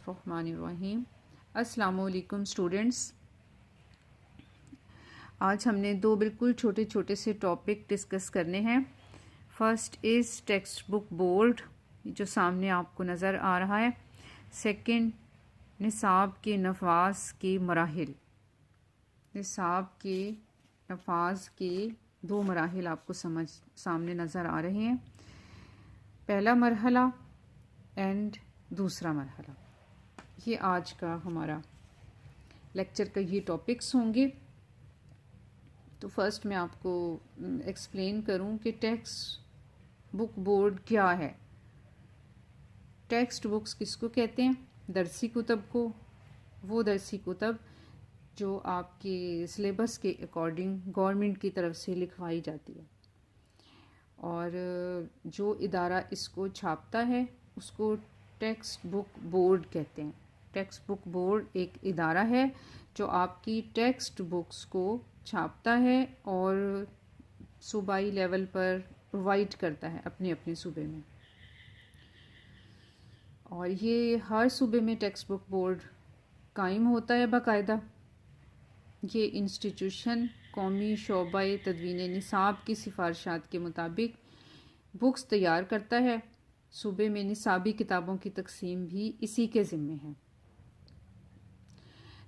الرحمن الرحیم۔ السلام علیکم اسٹوڈنٹس، آج ہم نے دو بالکل چھوٹے چھوٹے سے ٹاپک ڈسکس کرنے ہیں۔ First is text book board جو سامنے آپ کو نظر آ رہا ہے۔ سیکنڈ، نصاب کے نفاذ کے مراحل۔ نصاب کے نفاذ کے دو مراحل آپ کو سامنے نظر آ رہے ہیں، پہلا مرحلہ اینڈ دوسرا مرحلہ۔ یہ آج کا ہمارا لیکچر کا یہ ٹاپکس ہوں گے۔ تو فرسٹ میں آپ کو ایکسپلین کروں کہ ٹیکسٹ بک بورڈ کیا ہے۔ ٹیکسٹ بکس کس کو کہتے ہیں؟ درسی کتب کو، وہ درسی کتب جو آپ کے سلیبس کے اکارڈنگ گورنمنٹ کی طرف سے لکھوائی جاتی ہے، اور جو ادارہ اس کو چھاپتا ہے اس کو ٹیکسٹ بک بورڈ کہتے ہیں۔ ٹیکسٹ بک بورڈ ایک ادارہ ہے جو آپ کی ٹیکسٹ بکس کو چھاپتا ہے اور صوبائی لیول پر پرووائڈ کرتا ہے اپنے اپنے صوبے میں، اور یہ ہر صوبے میں ٹیکسٹ بک بورڈ قائم ہوتا ہے باقاعدہ۔ یہ انسٹیٹیوشن قومی شعبہ تدوین نصاب کی سفارشات کے مطابق بکس تیار کرتا ہے۔ صوبے میں نصابی کتابوں کی تقسیم بھی اسی کے ذمے ہے۔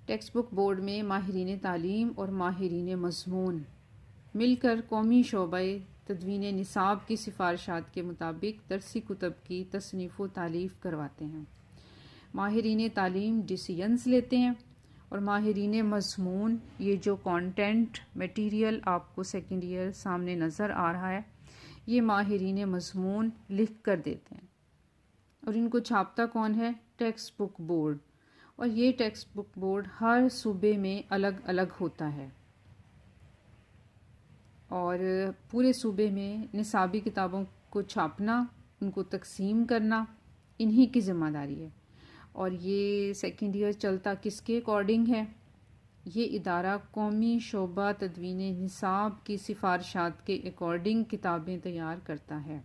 ٹیکسٹ بک بورڈ میں ماہرین تعلیم اور ماہرین مضمون مل کر قومی شعبہ تدوین نصاب کی سفارشات کے مطابق درسی کتب کی تصنیف و تالیف کرواتے ہیں۔ ماہرین تعلیم ڈیسیژنز لیتے ہیں، اور ماہرین مضمون، یہ جو کانٹینٹ میٹیریل آپ کو سیکنڈ ایئر سامنے نظر آ رہا ہے، یہ ماہرین مضمون لکھ کر دیتے ہیں، اور ان کو چھاپتا کون ہے؟ Text book board. اور یہ ٹیکسٹ بک بورڈ ہر صوبے میں الگ الگ ہوتا ہے، اور پورے صوبے میں نصابی کتابوں کو چھاپنا، ان کو تقسیم کرنا انہی کی ذمہ داری ہے۔ اور یہ سیکنڈ ایئر چلتا کس کے اکارڈنگ ہے؟ یہ ادارہ قومی شعبہ تدوین نصاب کی سفارشات کے اکارڈنگ کتابیں تیار کرتا ہے۔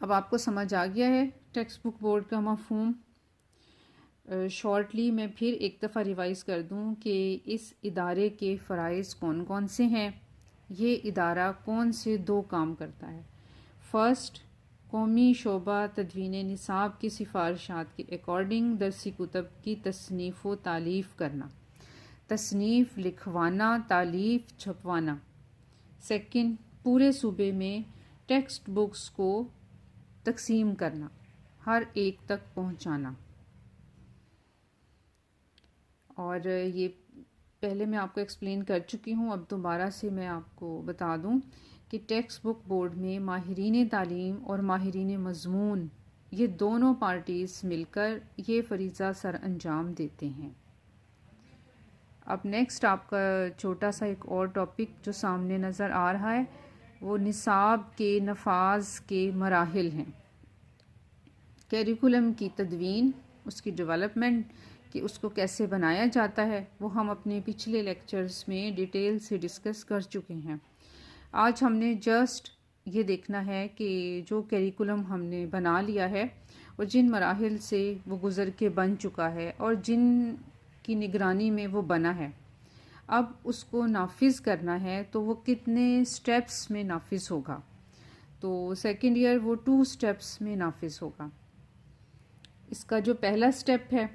اب آپ کو سمجھ آ گیا ہے ٹیکسٹ بک بورڈ کا مفہوم۔ شارٹلی میں پھر ایک دفعہ ریوائز کر دوں کہ اس ادارے کے فرائض کون کون سے ہیں، یہ ادارہ کون سے دو کام کرتا ہے۔ فرسٹ، قومی شعبہ تدوین نصاب کی سفارشات کے اکارڈنگ درسی کتب کی تصنیف و تالیف کرنا، تصنیف لکھوانا، تالیف چھپوانا۔ سیکنڈ، پورے صوبے میں ٹیکسٹ بکس کو تقسیم کرنا، ہر ایک تک پہنچانا۔ اور یہ پہلے میں آپ کو ایکسپلین کر چکی ہوں، اب دوبارہ سے میں آپ کو بتا دوں کہ ٹیکسٹ بک بورڈ میں ماہرین تعلیم اور ماہرین مضمون، یہ دونوں پارٹیز مل کر یہ فریضہ سر انجام دیتے ہیں۔ اب نیکسٹ آپ کا چھوٹا سا ایک اور ٹاپک جو سامنے نظر آ رہا ہے، وہ نصاب کے نفاذ کے مراحل ہیں۔ کیریکولم کی تدوین، اس کی ڈیولپمنٹ، کہ اس کو کیسے بنایا جاتا ہے، وہ ہم اپنے پچھلے لیکچرز میں ڈیٹیل سے ڈسکس کر چکے ہیں۔ آج ہم نے جسٹ یہ دیکھنا ہے کہ جو کیریکولم ہم نے بنا لیا ہے اور جن مراحل سے وہ گزر کے بن چکا ہے اور جن کی نگرانی میں وہ بنا ہے، اب اس کو نافذ کرنا ہے تو وہ کتنے سٹیپس میں نافذ ہوگا۔ تو سیکنڈ ایئر وہ 2 سٹیپس میں نافذ ہوگا۔ اس کا جو پہلا سٹیپ ہے،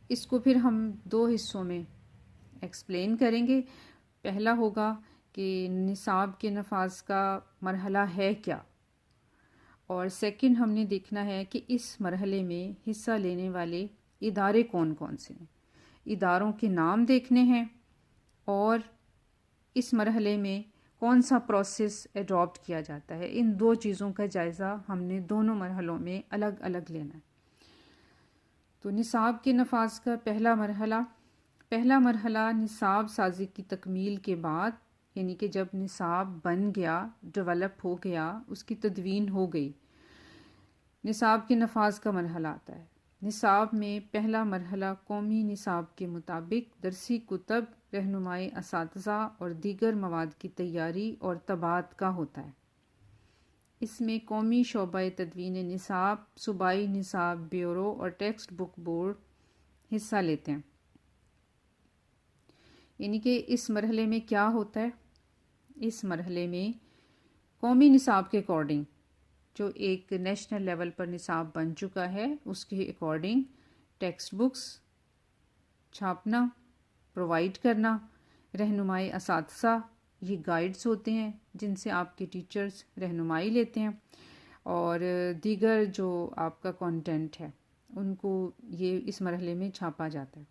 اس کو پھر ہم 2 حصوں میں ایکسپلین کریں گے۔ پہلا ہوگا کہ نصاب کے نفاذ کا مرحلہ ہے کیا، اور سیکنڈ ہم نے دیکھنا ہے کہ اس مرحلے میں حصہ لینے والے ادارے کون کون سے ہیں، اداروں کے نام دیکھنے ہیں، اور اس مرحلے میں کون سا پروسیس ایڈاپٹ کیا جاتا ہے۔ ان 2 چیزوں کا جائزہ ہم نے دونوں مرحلوں میں الگ الگ لینا ہے۔ تو نصاب کے نفاذ کا پہلا مرحلہ نصاب سازی کی تکمیل کے بعد، یعنی کہ جب نصاب بن گیا، ڈیولپ ہو گیا، اس کی تدوین ہو گئی، نصاب کے نفاذ کا مرحلہ آتا ہے۔ نصاب میں پہلا مرحلہ قومی نصاب کے مطابق درسی کتب، رہنمائی اساتذہ اور دیگر مواد کی تیاری اور طباعت کا ہوتا ہے۔ اس میں قومی شعبہ تدوین نصاب، صوبائی نصاب بیورو اور ٹیکسٹ بک بورڈ حصہ لیتے ہیں۔ یعنی کہ اس مرحلے میں کیا ہوتا ہے، اس مرحلے میں قومی نصاب کے اکارڈنگ جو ایک نیشنل لیول پر نصاب بن چکا ہے اس کے اکارڈنگ ٹیکسٹ بکس چھاپنا، پرووائڈ کرنا، رہنمائی اساتذہ، یہ گائیڈز ہوتے ہیں جن سے آپ کے ٹیچرز رہنمائی لیتے ہیں، اور دیگر جو آپ کا کانٹینٹ ہے ان کو یہ اس مرحلے میں چھاپا جاتا ہے۔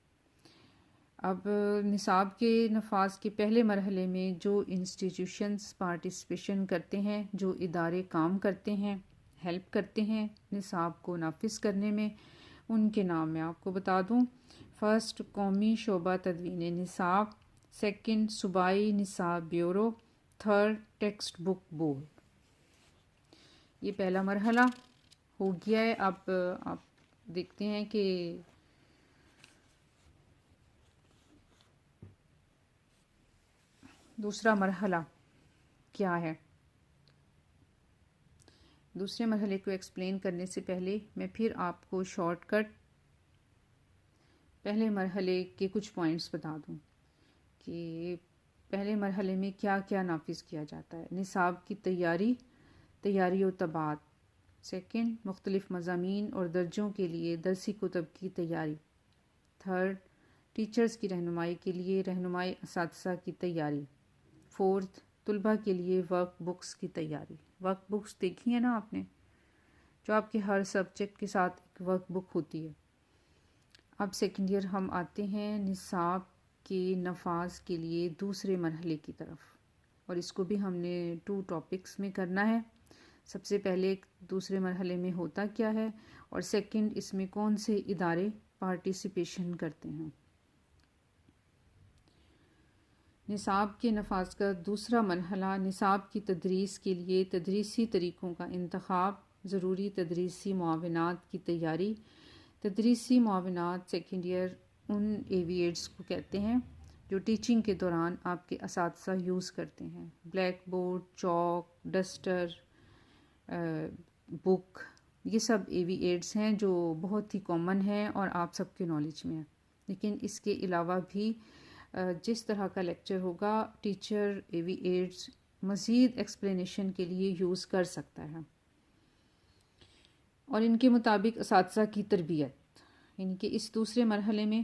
اب نصاب کے نفاذ کے پہلے مرحلے میں جو انسٹیٹیوشنز پارٹیسپیشن کرتے ہیں، جو ادارے کام کرتے ہیں، ہیلپ کرتے ہیں نصاب کو نافذ کرنے میں، ان کے نام میں آپ کو بتا دوں۔ فرسٹ، قومی شعبہ تدوین نصاب، سیکنڈ، صوبائی نصاب bureau, third, text book board. یہ پہلا مرحلہ ہو گیا ہے۔ اب آپ دیکھتے ہیں کہ دوسرا مرحلہ کیا ہے۔ دوسرے مرحلے کو ایکسپلین کرنے سے پہلے میں پھر آپ کو شارٹ کٹ پہلے مرحلے کے کچھ پوائنٹس بتا دوں کہ پہلے مرحلے میں کیا کیا نافذ کیا جاتا ہے۔ نصاب کی تیاری و طباعت۔ سیکنڈ، مختلف مضامین اور درجوں کے لیے درسی کتب کی تیاری۔ تھرڈ، ٹیچرز کی رہنمائی کے لیے رہنمائی اساتذہ کی تیاری۔ فورتھ، طلباء کے لیے ورک بکس کی تیاری۔ ورک بکس دیکھی ہیں نا آپ نے، جو آپ کے ہر سبجیکٹ کے ساتھ ایک ورک بک ہوتی ہے۔ اب سیکنڈ ایئر ہم آتے ہیں نصاب کے نفاذ کے لیے دوسرے مرحلے کی طرف، اور اس کو بھی ہم نے 2 ٹاپکس میں کرنا ہے۔ سب سے پہلے دوسرے مرحلے میں ہوتا کیا ہے، اور سیکنڈ اس میں کون سے ادارے پارٹیسپیشن کرتے ہیں۔ نصاب کے نفاذ کا دوسرا مرحلہ، نصاب کی تدریس کے لیے تدریسی طریقوں کا انتخاب، ضروری تدریسی معاونات کی تیاری۔ تدریسی معاونات سیکنڈ ایئر ان ایویٹس کو کہتے ہیں جو ٹیچنگ کے دوران آپ کے اساتذہ یوز کرتے ہیں۔ بلیک بورڈ، چاک، ڈسٹر، بک، یہ سب ایوی ایڈس ہیں جو بہت ہی کامن ہیں اور آپ سب کے نالج میں ہیں۔ لیکن اس کے علاوہ بھی جس طرح کا لیکچر ہوگا ٹیچر ایوی ایڈس مزید ایکسپلینیشن کے لیے یوز کر سکتا ہے، اور ان کے مطابق اساتذہ کی تربیت، یعنی کہ اس دوسرے مرحلے میں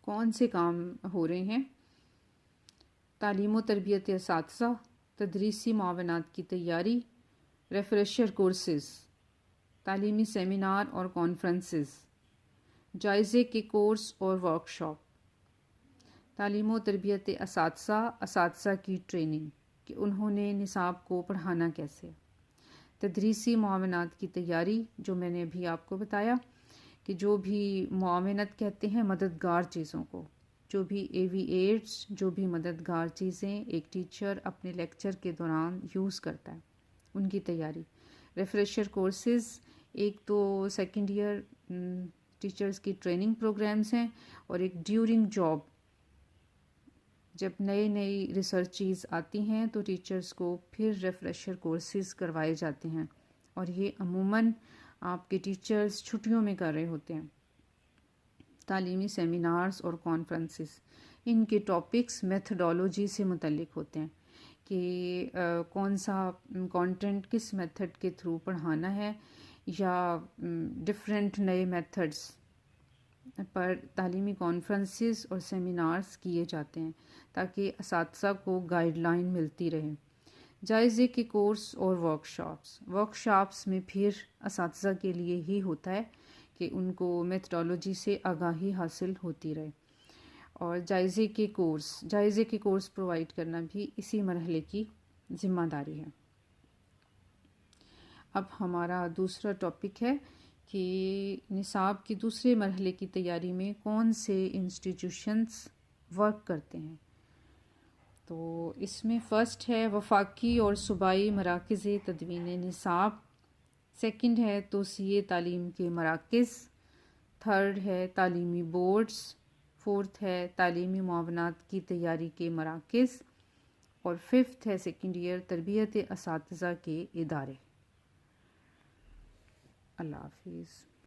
کون سے کام ہو رہے ہیں۔ تعلیم و تربیت اساتذہ، تدریسی معاونات کی تیاری، ریفریشر کورسز، تعلیمی سیمینار اور کانفرنسز، جائزے کے کورس اور ورکشاپ، تعلیم و تربیت اساتذہ کی ٹریننگ کہ انہوں نے نصاب کو پڑھانا کیسے، تدریسی معاونات کی تیاری جو میں نے ابھی آپ کو بتایا کہ جو بھی معاونت کہتے ہیں مددگار چیزوں کو، جو بھی ایوی ایڈس، جو بھی مددگار چیزیں ایک ٹیچر اپنے لیکچر کے دوران یوز کرتا ہے، ان کی تیاری۔ ریفریشر کورسز ایک تو سیکنڈ ایئر ٹیچرز کی ٹریننگ پروگرامز ہیں، اور ایک ڈیورنگ جاب جب نئی ریسرچ چیز آتی ہیں تو ٹیچرز کو پھر ریفریشر کورسز کروائے جاتے ہیں، اور یہ عموماً آپ کے ٹیچرز چھٹیوں میں کر رہے ہوتے ہیں۔ تعلیمی سیمینارز اور کانفرنسز، ان کے ٹاپکس میتھڈالوجی سے متعلق ہوتے ہیں کہ کون سا کانٹینٹ کس میتھڈ کے تھرو پڑھانا ہے، یا ڈفرینٹ نئے میتھڈز پر تعلیمی کانفرنسز اور سیمینارز کیے جاتے ہیں تاکہ اساتذہ کو گائیڈ لائن ملتی رہے۔ جائزے کے کورس اور ورکشاپس میں پھر اساتذہ کے لیے ہی ہوتا ہے کہ ان کو میتھڈالوجی سے آگاہی حاصل ہوتی رہے، اور جائزے کے کورس پرووائڈ کرنا بھی اسی مرحلے کی ذمہ داری ہے۔ اب ہمارا دوسرا ٹاپک ہے کہ نصاب کے دوسرے مرحلے کی تیاری میں کون سے انسٹیٹیوشنز ورک کرتے ہیں۔ تو اس میں فرسٹ ہے وفاقی اور صوبائی مراکز تدوین نصاب، سیکنڈ ہے توسیع تعلیم کے مراکز، تھرڈ ہے تعلیمی بورڈز، فورتھ ہے تعلیمی معاونات کی تیاری کے مراکز، اور 5th ہے سیکنڈ ایئر تربیت اساتذہ کے ادارے۔ اللہ حافظ۔